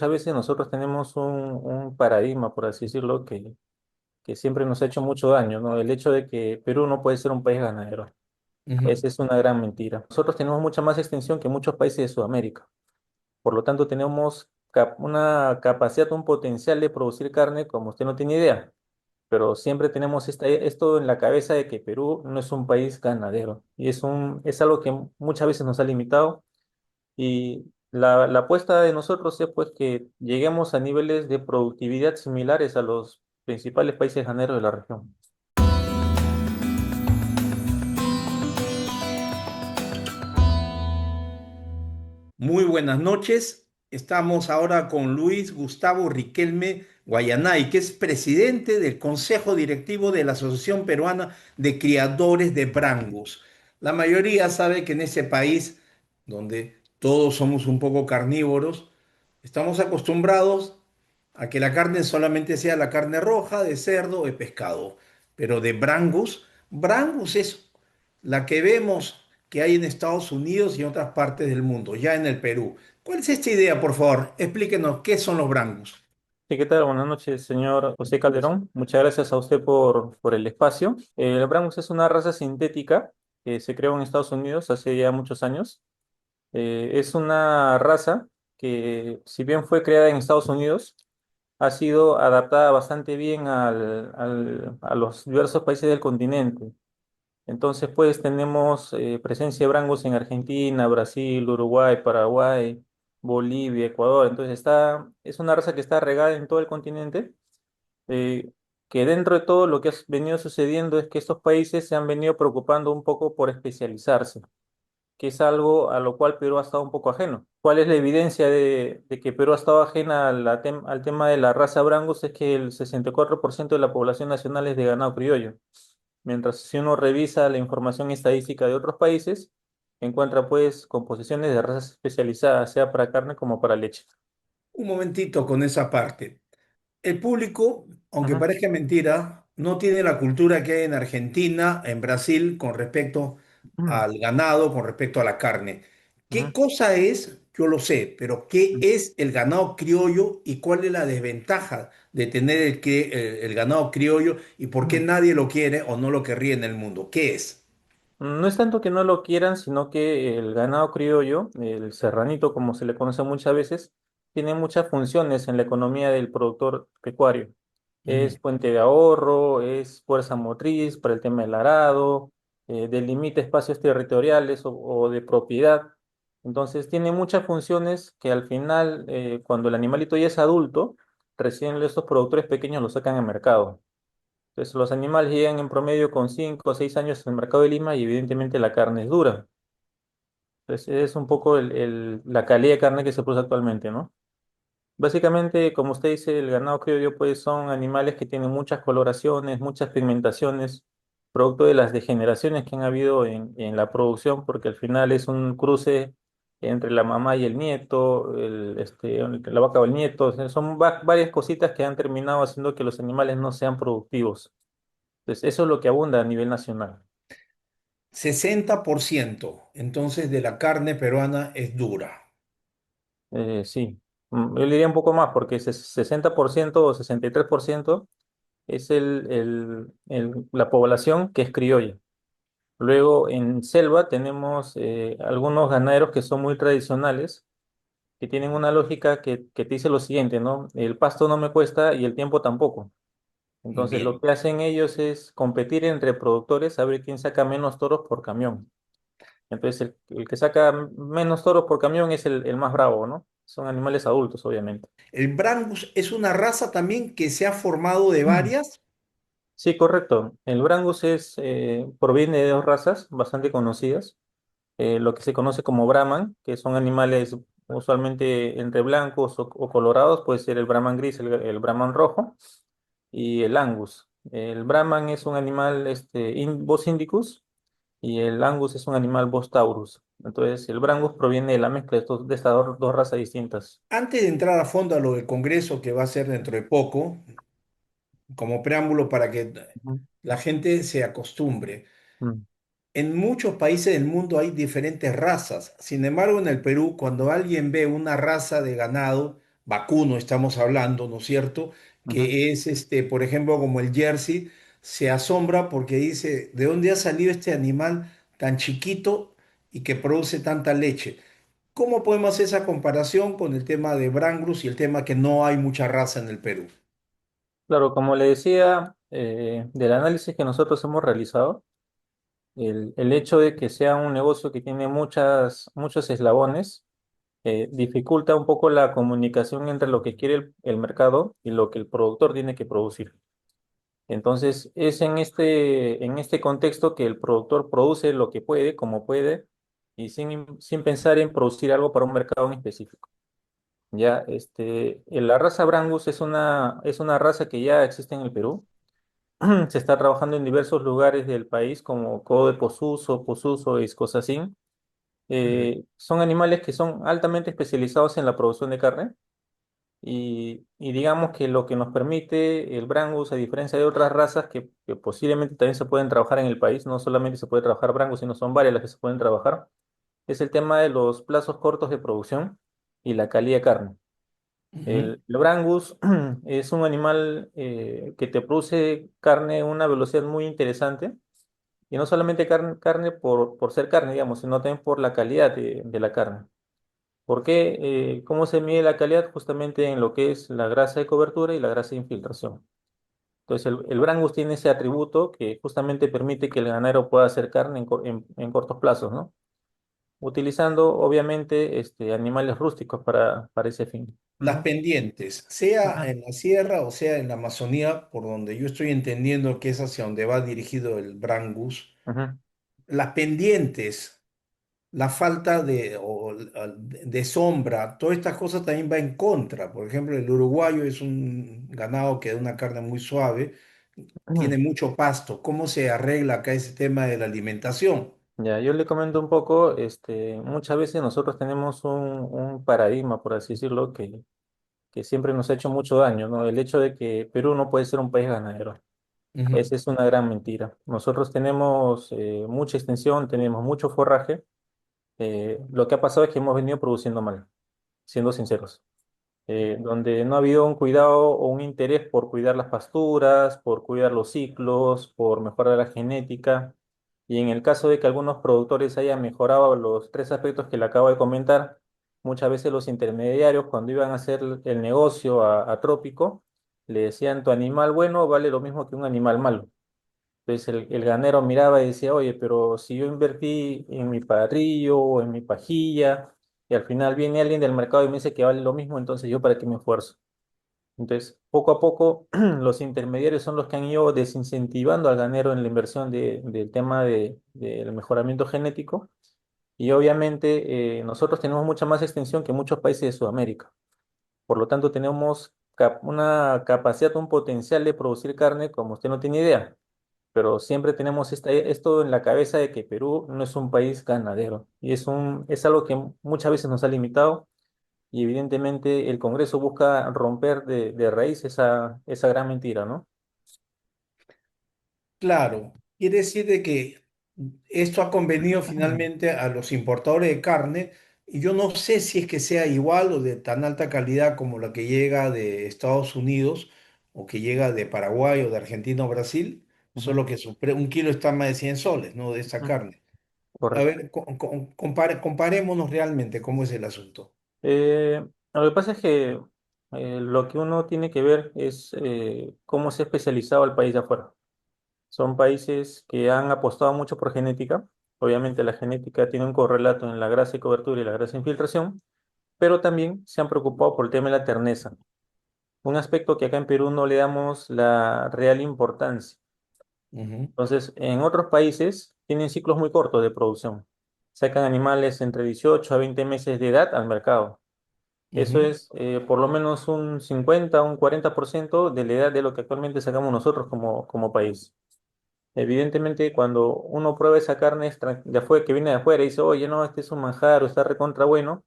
A veces nosotros tenemos un paradigma, por así decirlo, que siempre nos ha hecho mucho daño, ¿no? El hecho de que Perú no puede ser un país ganadero. Ujú. Esa es una gran mentira. Nosotros tenemos mucha más extensión que muchos países de Sudamérica. Por lo tanto, tenemos una capacidad, un potencial de producir carne como usted no tiene idea. Pero siempre tenemos esto en la cabeza de que Perú no es un país ganadero. Y es algo que muchas veces nos ha limitado. Y la apuesta de nosotros es pues que lleguemos a niveles de productividad similares a los principales países ganaderos de la región. Muy buenas noches. Estamos ahora con Luis Gustavo Riquelme Guayanay, que es presidente del Consejo Directivo de la Asociación Peruana de Criadores de Brangus. La mayoría sabe que en ese país, donde todos somos un poco carnívoros, estamos acostumbrados a que la carne solamente sea la carne roja de cerdo o de pescado. Pero de Brangus, Brangus es la que vemos que hay en Estados Unidos y en otras partes del mundo, ya en el Perú. ¿Cuál es esta idea, por favor? Explíquenos qué son los Brangus. Sí, ¿qué tal? Buenas noches, señor José Calderón. Muchas gracias a usted por el espacio. El Brangus es una raza sintética que se creó en Estados Unidos hace ya muchos años. Es una raza que, si bien fue creada en Estados Unidos, ha sido adaptada bastante bien a los diversos países del continente. Entonces, pues tenemos presencia de Brangus en Argentina, Brasil, Uruguay, Paraguay, Bolivia, Ecuador. Entonces, es una raza que está regada en todo el continente, eh, que dentro de todo lo que ha venido sucediendo es que estos países se han venido preocupando un poco por especializarse, que es algo a lo cual Perú ha estado un poco ajeno. ¿Cuál es la evidencia de que Perú ha estado ajena al tema de la raza Brangus? Es que el 64% de la población nacional es de ganado criollo. Mientras si uno revisa la información estadística de otros países, encuentra pues composiciones de razas especializadas, sea para carne como para leche. Un momentito con esa parte. El público, aunque Ujú, parezca mentira, no tiene la cultura que hay en Argentina, en Brasil, con respecto ujú, al ganado, con respecto a la carne. ¿Qué ujú, cosa es? Yo lo sé, pero ¿qué es el ganado criollo y cuál es la desventaja de tener el ganado criollo y por qué ujú. nadie lo quiere o no lo querría en el mundo? ¿Qué es? No es tanto que no lo quieran, sino que el ganado criollo, el serranito como se le conoce muchas veces, tiene muchas funciones en la economía del productor pecuario. Ujú. Es fuente de ahorro, es fuerza motriz para el tema del arado, delimita espacios territoriales o de propiedad. Entonces tiene muchas funciones que al final, cuando el animalito ya es adulto, recién estos productores pequeños lo sacan al mercado. Entonces, los animales llegan en promedio con 5 o 6 años en el mercado de Lima y evidentemente la carne es dura. Entonces, es un poco la calidad de carne que se produce actualmente, ¿no? Básicamente, como usted dice, el ganado criollo pues son animales que tienen muchas coloraciones, muchas pigmentaciones, producto de las degeneraciones que han habido en la producción, porque al final es un cruce entre la mamá y el nieto, la vaca o el nieto. O sea, son varias cositas que han terminado haciendo que los animales no sean productivos. Entonces, eso es lo que abunda a nivel nacional. 60% entonces de la carne peruana es dura. Sí. Yo le diría un poco más, porque ese 60% o 63% es la población que es criolla. Luego, en selva tenemos algunos ganaderos que son muy tradicionales, que tienen una lógica que te dice lo siguiente, ¿no? El pasto no me cuesta y el tiempo tampoco. Entonces, lo Bien. que hacen ellos es competir entre productores a ver quién saca menos toros por camión. Entonces, el que saca menos toros por camión es el más bravo, ¿no? Son animales adultos, obviamente. El Brangus es una raza también que se ha formado de Mm. varias. Sí, correcto. El Brangus proviene de dos razas bastante conocidas. Lo que se conoce como Brahman, que son animales usualmente entre blancos o colorados, puede ser el Brahman gris, el Brahman rojo, y el Angus. El Brahman es un animal Bos indicus y el Angus es un animal Bos taurus. Entonces, el Brangus proviene de la mezcla de estas dos razas distintas. Antes de entrar a fondo a lo del Congreso que va a ser dentro de poco, como preámbulo para que Ujú. la gente se acostumbre. Mm. En muchos países del mundo hay diferentes razas. Sin embargo, en el Perú, cuando alguien ve una raza de ganado, vacuno estamos hablando, ¿no es cierto? Ujú. Que es, por ejemplo, como el Jersey, se asombra porque dice, ¿de dónde ha salido este animal tan chiquito y que produce tanta leche? ¿Cómo podemos hacer esa comparación con el tema de Brangus y el tema que no hay mucha raza en el Perú? Claro, como le decía, del análisis que nosotros hemos realizado, el hecho de que sea un negocio que tiene muchos eslabones, dificulta un poco la comunicación entre lo que quiere el mercado y lo que el productor tiene que producir. Entonces, es en este contexto que el productor produce lo que puede, como puede, y sin pensar en producir algo para un mercado en específico. Ya, la raza Brangus es una raza que ya existe en el Perú. Se está trabajando en diversos lugares del país, como Codo de Posuso, Posuso y Escozasín. Ujú. Son animales que son altamente especializados en la producción de carne y digamos que lo que nos permite el Brangus, a diferencia de otras razas que posiblemente también se pueden trabajar en el país, no solamente se puede trabajar Brangus, sino son varias las que se pueden trabajar, es el tema de los plazos cortos de producción y la calidad de carne. Ujú. El Brangus es un animal que te produce carne a una velocidad muy interesante y no solamente carne por ser carne, digamos, sino también por la calidad de la carne. ¿Por qué? ¿Cómo se mide la calidad? Justamente en lo que es la grasa de cobertura y la grasa de infiltración. Entonces, el Brangus tiene ese atributo que justamente permite que el ganadero pueda hacer carne en cortos plazos, ¿no? Utilizando, obviamente, animales rústicos para ese fin. Las Ujú, pendientes, sea ujú, en la sierra o sea en la Amazonía, por donde yo estoy entendiendo que es hacia donde va dirigido el Brangus, ujú. las pendientes, la falta de sombra, todas estas cosas también va en contra. Por ejemplo, el uruguayo es un ganado que da una carne muy suave, tiene mucho pasto. ¿Cómo se arregla acá ese tema de la alimentación? Ya, yo le comento un poco, muchas veces nosotros tenemos un paradigma, por así decirlo, que siempre nos ha hecho mucho daño, ¿no? El hecho de que Perú no puede ser un país ganadero. Ujú. Esa es una gran mentira. Nosotros tenemos mucha extensión, tenemos mucho forraje. Lo que ha pasado es que hemos venido produciendo mal, siendo sinceros. Donde no ha habido un cuidado o un interés por cuidar las pasturas, por cuidar los ciclos, por mejorar la genética. Y en el caso de que algunos productores hayan mejorado los tres aspectos que le acabo de comentar, muchas veces los intermediarios, cuando iban a hacer el negocio a trópico, le decían, tu animal bueno vale lo mismo que un animal malo. Entonces el ganero miraba y decía, oye, pero si yo invertí en mi padrillo o en mi pajilla y al final viene alguien del mercado y me dice que vale lo mismo, entonces yo para qué me esfuerzo. Entonces, poco a poco, los intermediarios son los que han ido desincentivando al ganero en la inversión del tema del mejoramiento genético y obviamente nosotros tenemos mucha más extensión que muchos países de Sudamérica. Por lo tanto, tenemos una capacidad, un potencial de producir carne como usted no tiene idea, pero siempre tenemos esto en la cabeza de que Perú no es un país ganadero y es algo que muchas veces nos ha limitado y evidentemente el Congreso busca romper de raíz esa gran mentira, ¿no? Claro, quiere decir de que esto ha convenido finalmente a los importadores de carne y yo no sé si es que sea igual o de tan alta calidad como la que llega de Estados Unidos o que llega de Paraguay o de Argentina o Brasil, Ujú, solo que un kilo está más de 100 soles, ¿no? De esta ujú. carne. A Correcto. ver, comparémonos realmente cómo es el asunto. Lo que pasa es que lo que uno tiene que ver es cómo se ha especializado el país de afuera. Son países que han apostado mucho por genética. Obviamente la genética tiene un correlato en la grasa de cobertura y la grasa de infiltración, pero también se han preocupado por el tema de la terneza, un aspecto que acá en Perú no le damos la real importancia. Ujú, Entonces, en otros países tienen ciclos muy cortos de producción. Sacan animales entre 18 a 20 meses de edad al mercado. Eso ujú. es por lo menos un 50, un 40% de la edad de lo que actualmente sacamos nosotros como país. Evidentemente, cuando uno prueba esa carne de afuera, que viene de afuera y dice, oye, no, este es un manjar o está recontra bueno,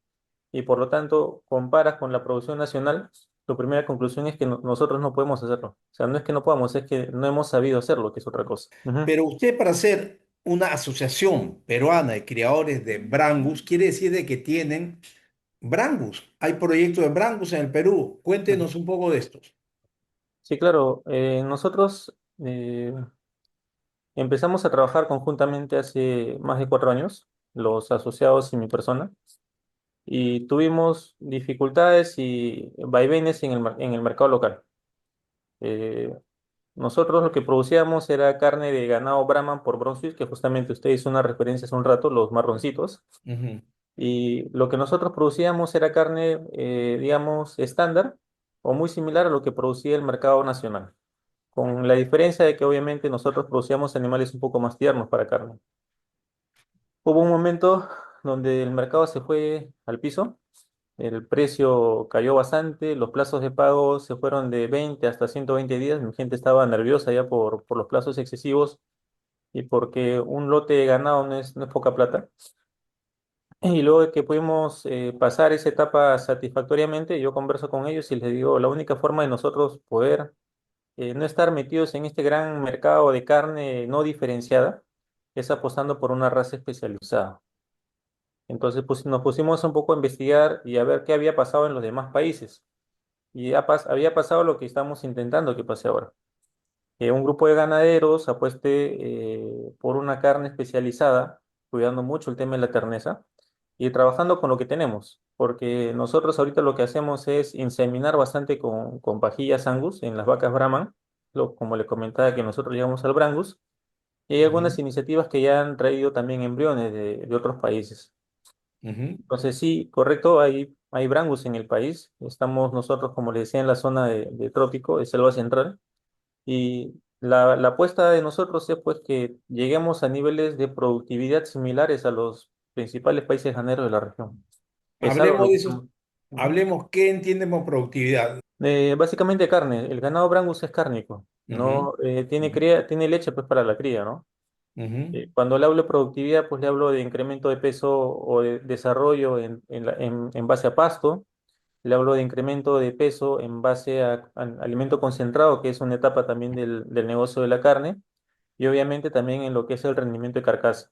y por lo tanto comparas con la producción nacional, tu primera conclusión es que nosotros no podemos hacerlo. O sea, no es que no podamos, es que no hemos sabido hacerlo, que es otra cosa. Ujú. Pero usted para ser una asociación peruana de criadores de Brangus, quiere decir de que tienen Brangus. Hay proyectos de Brangus en el Perú. Ujú. Cuéntenos un poco de estos. Sí, claro. Nosotros empezamos a trabajar conjuntamente hace más de 4 años, los asociados y mi persona, y tuvimos dificultades y vaivenes en el mercado local. Eh, Nosotros lo que producíamos era carne de ganado Brahman por Brunswick, que justamente usted hizo una referencia hace un rato, los marroncitos. Ujú. Y lo que nosotros producíamos era carne, digamos, estándar o muy similar a lo que producía el mercado nacional, con la diferencia de que obviamente nosotros producíamos animales un poco más tiernos para carne. Hubo un momento donde el mercado se fue al piso, el precio cayó bastante, los plazos de pago se fueron de 20 hasta 120 días, mi gente estaba nerviosa ya por los plazos excesivos y porque un lote de ganado no es poca plata. Y luego de que pudimos pasar esa etapa satisfactoriamente, yo converso con ellos y les digo, la única forma de nosotros poder no estar metidos en este gran mercado de carne no diferenciada es apostando por una raza especializada. Entonces pues, nos pusimos un poco a investigar y a ver qué había pasado en los demás países. Y había pasado lo que estamos intentando que pase ahora. Que un grupo de ganaderos apueste por una carne especializada, cuidando mucho el tema de la terneza y trabajando con lo que tenemos. Porque nosotros ahorita lo que hacemos es inseminar bastante con pajillas Angus en las vacas Brahman, como le comentaba que nosotros llegamos al Brangus. Y hay Ujú, algunas iniciativas que ya han traído también embriones de otros países. ujú. Entonces, sí, correcto, hay Brangus en el país. Estamos nosotros, como le decía, en la zona de trópico, de selva central. Y la apuesta de nosotros es pues que lleguemos a niveles de productividad similares a los principales países ganaderos de la región. Es algo Hablemos lo de que esos, estamos. Ujú. hablemos qué entiendemos productividad. Básicamente carne. El ganado Brangus es cárnico, Ujú, ¿no? Tiene ujú, tiene leche pues para la cría, ¿no? ujú. Cuando le hablo de productividad, pues le hablo de incremento de peso o de desarrollo en base a pasto. Le hablo de incremento de peso en base a alimento concentrado, que es una etapa también del negocio de la carne, y obviamente también en lo que es el rendimiento de carcasa.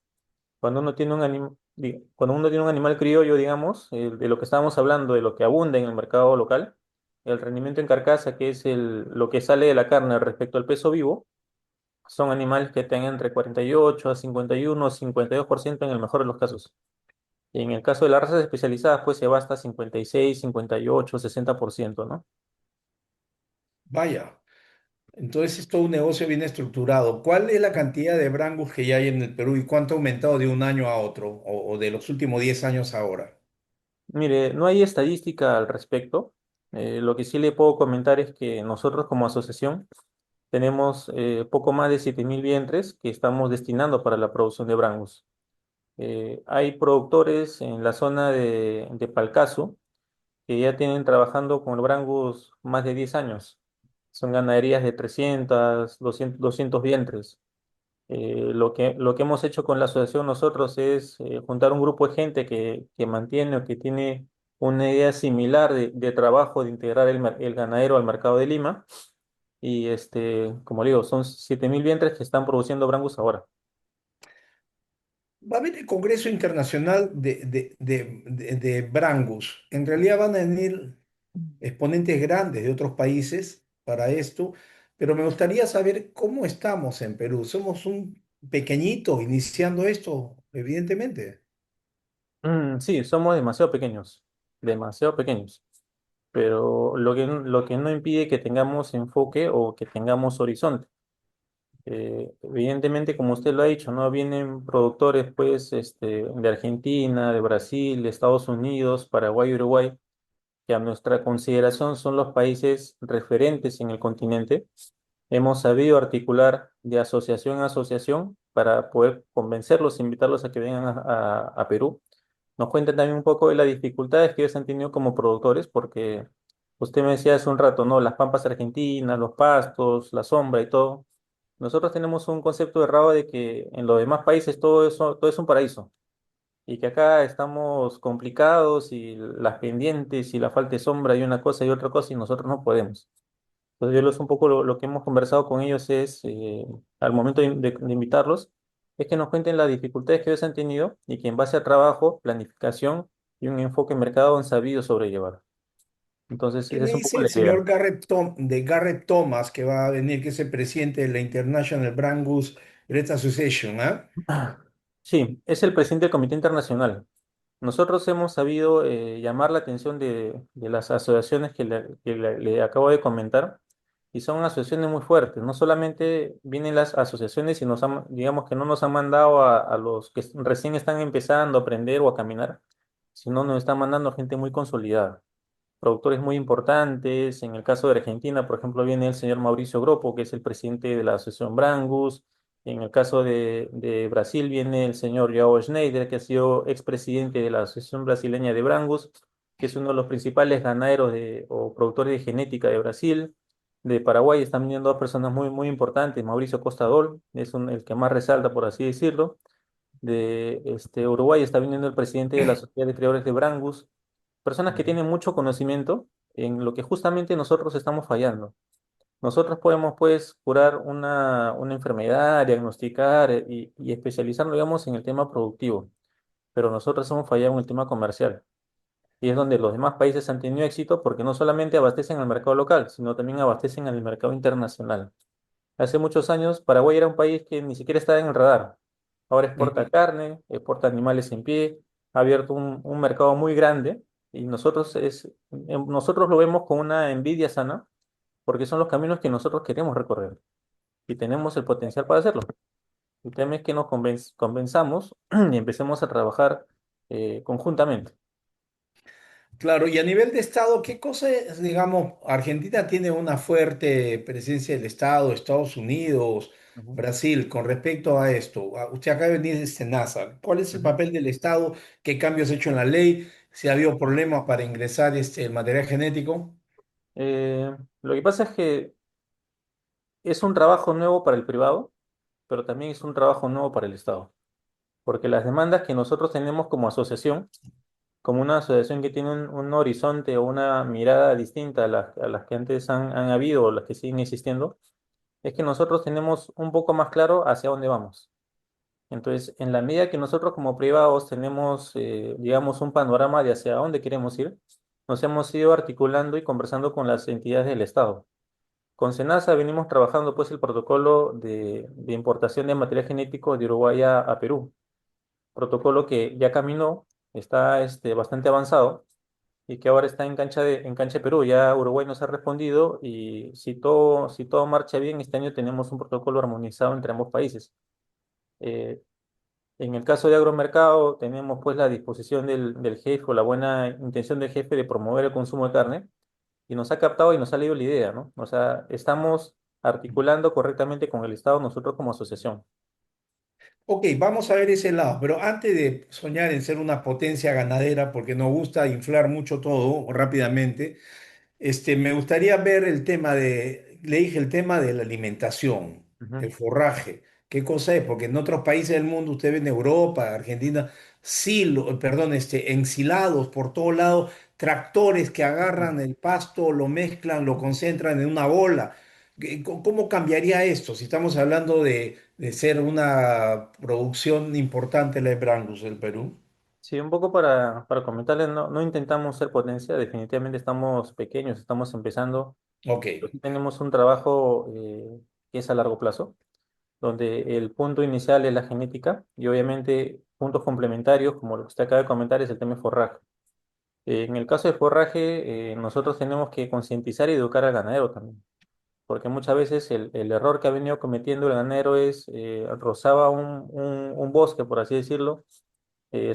Cuando uno tiene un animal criollo, digamos, de lo que estábamos hablando, de lo que abunda en el mercado local, el rendimiento en carcasa, que es lo que sale de la carne respecto al peso vivo, son animales que tengan entre 48 a 51 o 52% en el mejor de los casos. Y en el caso de las razas especializadas, pues se va hasta 56, 58, 60%, ¿no? Vaya, entonces es todo un negocio bien estructurado. ¿Cuál es la cantidad de Brangus que ya hay en el Perú y cuánto ha aumentado de un año a otro o de los últimos 10 años ahora? Mire, no hay estadística al respecto. Lo que sí le puedo comentar es que nosotros como asociación tenemos poco más de 7.000 vientres que estamos destinando para la producción de Brangus. Hay productores en la zona de Palcazo que ya tienen trabajando con el Brangus más de 10 años. Son ganaderías de 300, 200 vientres. Lo que hemos hecho con la asociación nosotros es juntar un grupo de gente que mantiene o que tiene una idea similar de trabajo de integrar el ganadero al mercado de Lima. Y como le digo, son 7.000 vientres que están produciendo Brangus ahora. Va a haber el Congreso Internacional de Brangus. En realidad van a venir exponentes grandes de otros países para esto, pero me gustaría saber cómo estamos en Perú. Somos un pequeñito iniciando esto, evidentemente. Sí, somos demasiado pequeños, pero lo que no impide que tengamos enfoque o que tengamos horizonte. Evidentemente, como usted lo ha dicho, ¿no? Vienen productores pues, de Argentina, de Brasil, de Estados Unidos, Paraguay, Uruguay, que a nuestra consideración son los países referentes en el continente. Hemos sabido articular de asociación a asociación para poder convencerlos, invitarlos a que vengan a Perú. Nos cuentan también un poco de las dificultades que ellos han tenido como productores, porque usted me decía hace un rato, ¿no? Las pampas argentinas, los pastos, la sombra y todo. Nosotros tenemos un concepto errado de que en los demás países todo es un paraíso y que acá estamos complicados y las pendientes y la falta de sombra y una cosa y otra cosa y nosotros no podemos. Entonces, un poco lo que hemos conversado con ellos es, al momento de invitarlos, es que nos cuenten las dificultades que ellos han tenido y que en base a trabajo, planificación y un enfoque en mercado han sabido sobrellevar. Entonces, ¿Qué esa me es un poco dice el la idea. señor de Garrett Thomas, que va a venir, que es el presidente de la International Brangus Red Association, ¿ah? Sí, es el presidente del Comité Internacional. Nosotros hemos sabido llamar la atención de las asociaciones le acabo de comentar y son asociaciones muy fuertes. No solamente vienen las asociaciones y digamos que no nos han mandado a los que recién están empezando a aprender o a caminar, sino nos están mandando gente muy consolidada, productores muy importantes. En el caso de Argentina, por ejemplo, viene el señor Mauricio Gropo, que es el presidente de la Asociación Brangus. En el caso de Brasil viene el señor João Schneider, que ha sido expresidente de la Asociación Brasileña de Brangus, que es uno de los principales ganaderos o productores de genética de Brasil. De Paraguay están viniendo dos personas muy importantes. Mauricio Costador es el que más resalta, por así decirlo. De Uruguay está viniendo el presidente de la Sociedad de Criadores de Brangus, personas que tienen mucho conocimiento en lo que justamente nosotros estamos fallando. Nosotros podemos, pues, curar una enfermedad, diagnosticar y especializarnos, digamos, en el tema productivo, pero nosotros hemos fallado en el tema comercial. Y es donde los demás países han tenido éxito porque no solamente abastecen al mercado local, sino también abastecen al mercado internacional. Hace muchos años, Paraguay era un país que ni siquiera estaba en el radar. Ahora exporta Ujú. carne, exporta animales en pie, ha abierto un mercado muy grande y nosotros lo vemos con una envidia sana porque son los caminos que nosotros queremos recorrer y tenemos el potencial para hacerlo. El tema es que nos convenzamos y empecemos a trabajar conjuntamente. Claro, y a nivel de Estado, ¿qué cosa es, digamos, Argentina tiene una fuerte presencia del Estado, Estados Unidos, Ujú, Brasil, con respecto a esto? Usted acaba de venir de SENASA. ¿Cuál es el ujú. papel del Estado? ¿Qué cambios ha hecho en la ley? ¿Si ha habido problemas para ingresar el material genético? Lo que pasa es que es un trabajo nuevo para el privado, pero también es un trabajo nuevo para el Estado. Porque las demandas que nosotros tenemos como asociación, como una asociación que tiene un horizonte o una mirada distinta a las que antes han habido o las que siguen existiendo, es que nosotros tenemos un poco más claro hacia dónde vamos. Entonces, en la medida que nosotros como privados tenemos, digamos, un panorama de hacia dónde queremos ir, nos hemos ido articulando y conversando con las entidades del Estado. Con SENASA venimos trabajando pues el protocolo de importación de material genético de Uruguay a Perú, protocolo que ya caminó, está bastante avanzado y que ahora está en cancha de Perú. Ya Uruguay nos ha respondido y si todo marcha bien, este año tenemos un protocolo armonizado entre ambos países. Eh, en el caso de agromercado, tenemos pues la disposición del jefe o la buena intención del jefe de promover el consumo de carne y nos ha captado y nos ha leído la idea, ¿no? O sea, estamos articulando correctamente con el Estado nosotros como asociación. Ok, vamos a ver ese lado, pero antes de soñar en ser una potencia ganadera, porque nos gusta inflar mucho todo rápidamente, me gustaría ver el tema le dije el tema de la alimentación, Ujú. el forraje. ¿Qué cosa es? Porque en otros países del mundo, usted ve en Europa, Argentina, perdón, ensilados por todo lado, tractores que agarran el pasto, lo mezclan, lo concentran en una bola. ¿Cómo cambiaría esto si estamos hablando de ser una producción importante la de Brangus del Perú? Sí, un poco para comentarles, no intentamos ser potencia, definitivamente estamos pequeños, estamos empezando, Ok. pero sí tenemos un trabajo que es a largo plazo, donde el punto inicial es la genética y obviamente puntos complementarios, como lo que usted acaba de comentar, es el tema de forraje. En el caso de forraje, nosotros tenemos que concientizar y educar al ganadero también, porque muchas veces el error que ha venido cometiendo el ganadero es rozaba un bosque, por así decirlo,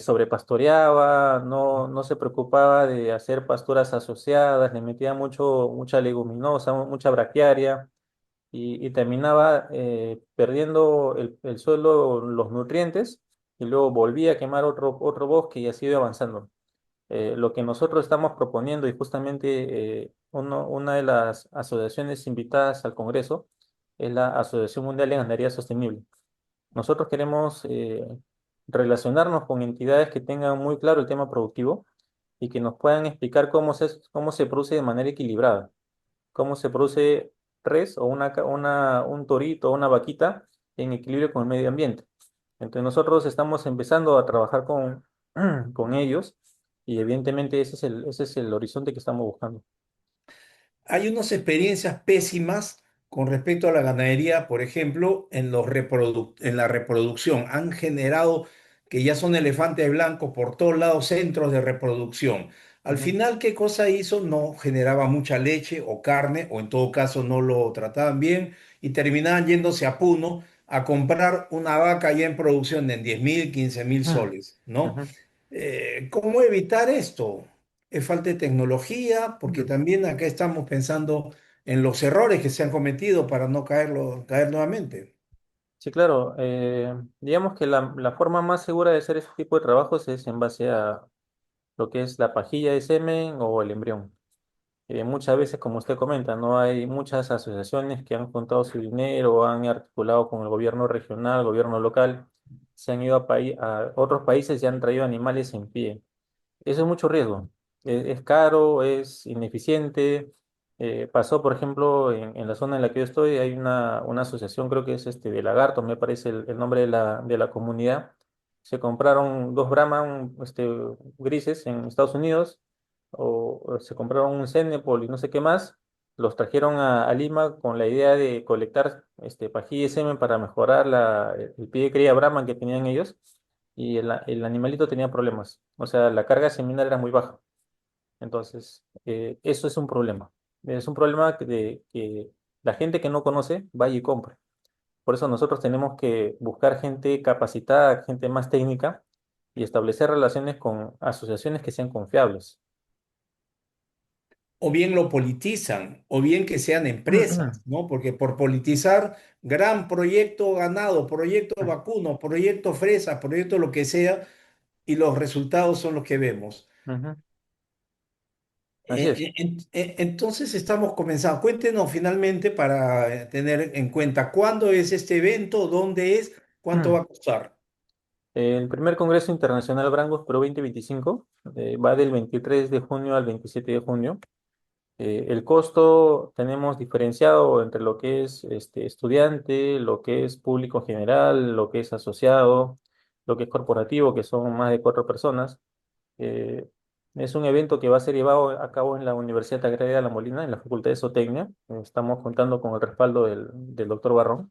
sobrepastoreaba, no se preocupaba de hacer pasturas asociadas, le metía mucha leguminosa, mucha braquiaria y terminaba perdiendo el suelo los nutrientes y luego volvía a quemar otro bosque y así iba avanzando. Lo que nosotros estamos proponiendo y justamente una de las asociaciones invitadas al Congreso es la Asociación Mundial de Ganadería Sostenible. Nosotros queremos relacionarnos con entidades que tengan muy claro el tema productivo y que nos puedan explicar cómo se produce de manera equilibrada, cómo se produce res o un torito o una vaquita en equilibrio con el medio ambiente. Entonces nosotros estamos empezando a trabajar con ellos y evidentemente ese es el horizonte que estamos buscando. Hay unas experiencias pésimas con respecto a la ganadería, por ejemplo, en la reproducción. Han generado que ya son elefantes blancos por todos lados, centros de reproducción. Al Ujú, final, ¿qué cosa hizo? No generaba mucha leche o carne, o en todo caso no lo trataban bien, y terminaban yéndose a Puno a comprar una vaca ya en producción en 10.000, 15.000 soles, ¿no? ujú, ¿Cómo evitar esto? Es falta de tecnología, porque ujú. también acá estamos pensando en los errores que se han cometido para no caer nuevamente. Sí, claro. Digamos que la forma más segura de hacer ese tipo de trabajos es en base a lo que es la pajilla de semen o el embrión. Muchas veces, como usted comenta, no hay muchas asociaciones que han juntado su dinero, han articulado con el gobierno regional, gobierno local, se han ido a otros países y han traído animales en pie. Eso es mucho riesgo. Es caro, es ineficiente. Pasó, por ejemplo, en la zona en la que yo estoy, hay una asociación, creo que es de Lagarto, me parece el nombre de la comunidad. Se compraron dos Brahman grises en Estados Unidos, o se compraron un Cenepol y no sé qué más. Los trajeron a Lima con la idea de colectar pajilla y semen para mejorar el pie de cría Brahman que tenían ellos y el animalito tenía problemas. O sea, la carga seminal era muy baja. Entonces, eso es un problema. Es un problema que la gente que no conoce vaya y compre. Por eso nosotros tenemos que buscar gente capacitada, gente más técnica y establecer relaciones con asociaciones que sean confiables. O bien lo politizan, o bien que sean empresas, ¿no? Porque por politizar, gran proyecto ganado, proyecto vacuno, proyecto fresa, proyecto lo que sea, y los resultados son los que vemos. Ujú. Así es. Entonces estamos comenzando. Cuéntenos finalmente para tener en cuenta cuándo es este evento, dónde es, cuánto va a costar. El primer Congreso Internacional Brangus Pro 2025 va del 23 de junio al 27 de junio. El costo tenemos diferenciado entre lo que es estudiante, lo que es público general, lo que es asociado, lo que es corporativo, que son más de 4 personas. Eh, es un evento que va a ser llevado a cabo en la Universidad Agraria de La Molina, en la Facultad de Zootecnia. Estamos contando con el respaldo del doctor Barrón.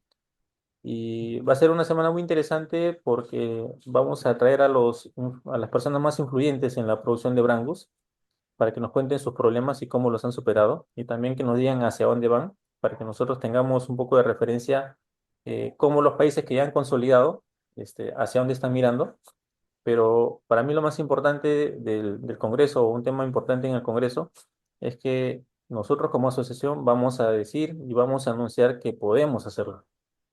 Y va a ser una semana muy interesante porque vamos a traer a las personas más influyentes en la producción de Brangus para que nos cuenten sus problemas y cómo los han superado, y también que nos digan hacia dónde van, para que nosotros tengamos un poco de referencia cómo los países que ya han consolidado, hacia dónde están mirando. Pero para mí lo más importante del Congreso, o un tema importante en el Congreso, es que nosotros como asociación vamos a decir y vamos a anunciar que podemos hacerlo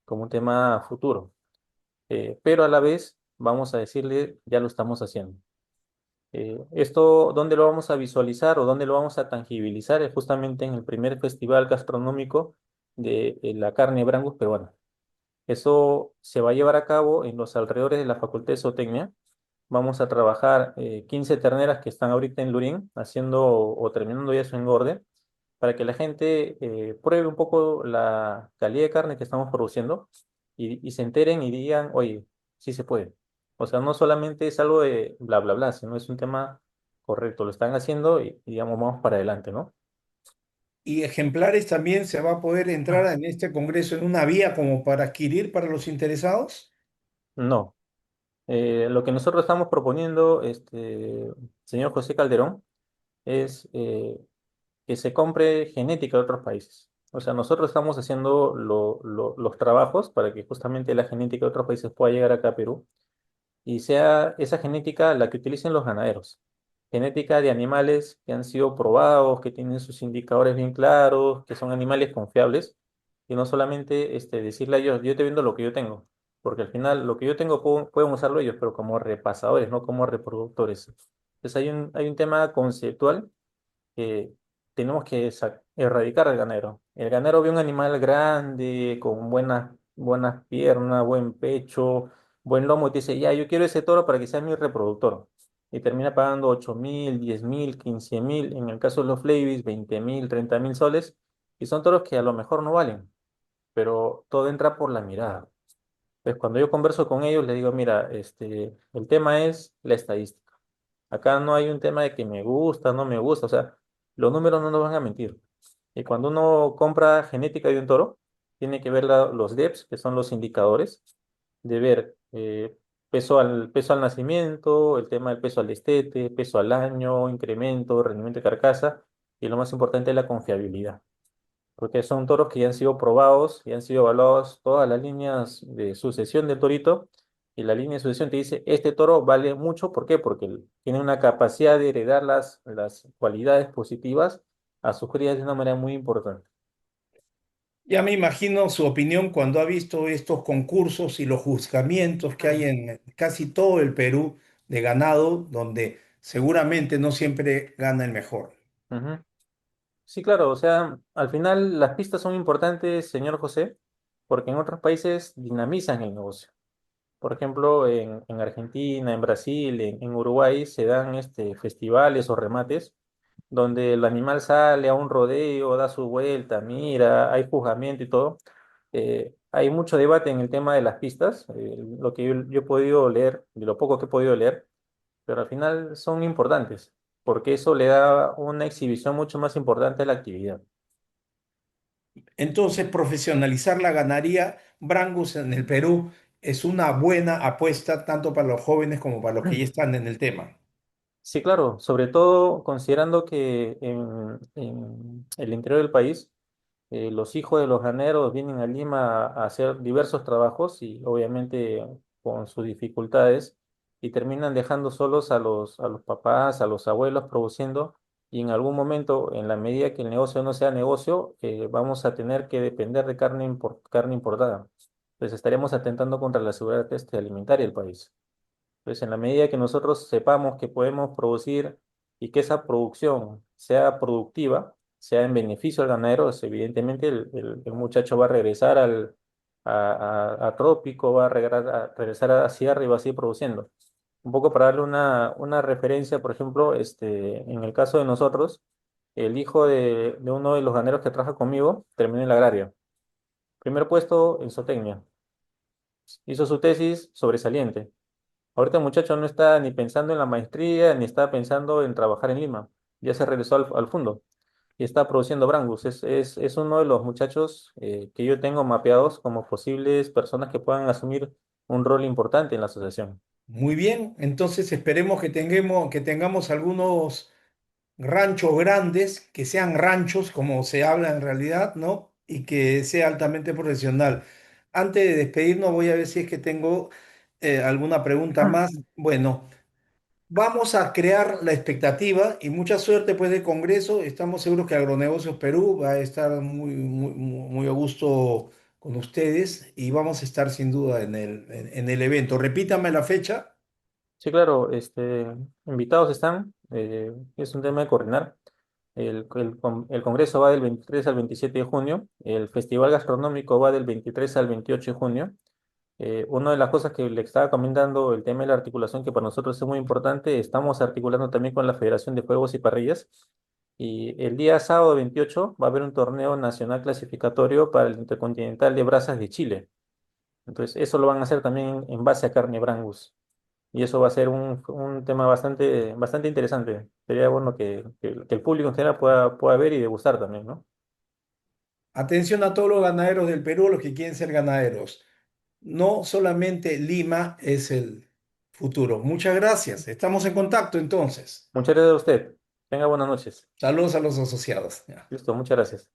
como un tema futuro. Pero a la vez vamos a decirle, ya lo estamos haciendo. Esto, ¿dónde lo vamos a visualizar o dónde lo vamos a tangibilizar? Es justamente en el primer festival gastronómico de la carne Brangus peruana. Eso se va a llevar a cabo en los alrededores de la Facultad de Zootecnia. Vamos a trabajar 15 terneras que están ahorita en Lurín, haciendo o terminando ya su engorde, para que la gente pruebe un poco la calidad de carne que estamos produciendo y se enteren y digan, oye, sí se puede. O sea, no solamente es algo de bla, bla, bla, sino es un tema correcto. Lo están haciendo y digamos, vamos para adelante, ¿no? Y ejemplares también se va a poder entrar en este congreso en una vía como para adquirir para los interesados. No. Lo que nosotros estamos proponiendo, señor José Calderón, es que se compre genética de otros países. O sea, nosotros estamos haciendo los trabajos para que justamente la genética de otros países pueda llegar acá a Perú y sea esa genética la que utilicen los ganaderos. Genética de animales que han sido probados, que tienen sus indicadores bien claros, que son animales confiables, y no solamente decirle a ellos, yo te vendo lo que yo tengo, porque al final lo que yo tengo pueden usarlo ellos, pero como repasadores, no como reproductores. Entonces hay un tema conceptual que tenemos que erradicar al ganero. El ganero ve un animal grande, con buenas piernas, buen pecho, buen lomo, y te dice, ya, yo quiero ese toro para que sea mi reproductor. Y termina pagando 8.000, 10.000, 15.000, en el caso de los Flavis, 20.000, 30.000 soles, y son toros que a lo mejor no valen, pero todo entra por la mirada. Pues cuando yo converso con ellos, les digo, mira, el tema es la estadística. Acá no hay un tema de que me gusta, no me gusta, o sea, los números no nos van a mentir. Y cuando uno compra genética de un toro, tiene que ver los DEPs, que son los indicadores, de ver peso al nacimiento, el tema del peso al destete, peso al año, incremento, rendimiento de carcasa, y lo más importante es la confiabilidad, porque son toros que ya han sido probados y han sido evaluados todas las líneas de sucesión del torito, y la línea de sucesión te dice, este toro vale mucho, ¿por qué? Porque tiene una capacidad de heredar las cualidades positivas a sus crías de una manera muy importante. Ya me imagino su opinión cuando ha visto estos concursos y los juzgamientos que hay en casi todo el Perú de ganado, donde seguramente no siempre gana el mejor. Ujú. Sí, claro, o sea, al final las pistas son importantes, señor José, porque en otros países dinamizan el negocio. Por ejemplo, en Argentina, en Brasil, en Uruguay se dan festivales o remates donde el animal sale a un rodeo, da su vuelta, mira, hay juzgamiento y todo. Hay mucho debate en el tema de las pistas, lo que yo he podido leer, de lo poco que he podido leer, pero al final son importantes, porque eso le da una exhibición mucho más importante a la actividad. Entonces, profesionalizar la ganadería Brangus en el Perú es una buena apuesta tanto para los jóvenes como para los que ya están en el tema. Sí, claro, sobre todo considerando que en el interior del país los hijos de los ganaderos vienen a Lima a hacer diversos trabajos y obviamente con sus dificultades y terminan dejando solos a los papás, a los abuelos produciendo y en algún momento, en la medida que el negocio no sea negocio, vamos a tener que depender de carne importada. Entonces estaremos atentando contra la seguridad alimentaria del país. Entonces, en la medida que nosotros sepamos que podemos producir y que esa producción sea productiva, sea en beneficio al ganadero, pues, evidentemente el muchacho va a regresar a Trópico, va a regresar a Sierra y va a seguir produciendo. Un poco para darle una referencia, por ejemplo, en el caso de nosotros, el hijo de uno de los ganaderos que trabaja conmigo terminó en la agraria. Primer puesto en zootecnia. Hizo su tesis sobresaliente. Ahorita el muchacho no está ni pensando en la maestría, ni está pensando en trabajar en Lima. Ya se regresó al fondo y está produciendo Brangus. Es uno de los muchachos que yo tengo mapeados como posibles personas que puedan asumir un rol importante en la asociación. Muy bien, entonces esperemos que tengamos algunos ranchos grandes, que sean ranchos como se habla en realidad, ¿no? Y que sea altamente profesional. Antes de despedirnos, voy a ver si es que tengo alguna pregunta más. Bueno, vamos a crear la expectativa y mucha suerte pues del Congreso. Estamos seguros que Agronegocios Perú va a estar muy a gusto con ustedes y vamos a estar sin duda en el evento. Repítame la fecha. Sí, claro, invitados están. Es un tema de coordinar. El congreso va del 23 al 27 de junio. El festival gastronómico va del 23 al 28 de junio. Una de las cosas que le estaba comentando, el tema de la articulación, que para nosotros es muy importante, estamos articulando también con la Federación de Juegos y Parrillas. Y el día sábado 28 va a haber un torneo nacional clasificatorio para el Intercontinental de Brasas de Chile. Entonces, eso lo van a hacer también en base a carne Brangus. Y eso va a ser un tema bastante interesante. Sería bueno que el público en general pueda ver y degustar también, ¿no? Atención a todos los ganaderos del Perú, los que quieren ser ganaderos. No solamente Lima es el futuro. Muchas gracias. Estamos en contacto entonces. Muchas gracias a usted. Tenga buenas noches. Saludos a los asociados. Ya. Listo, muchas gracias.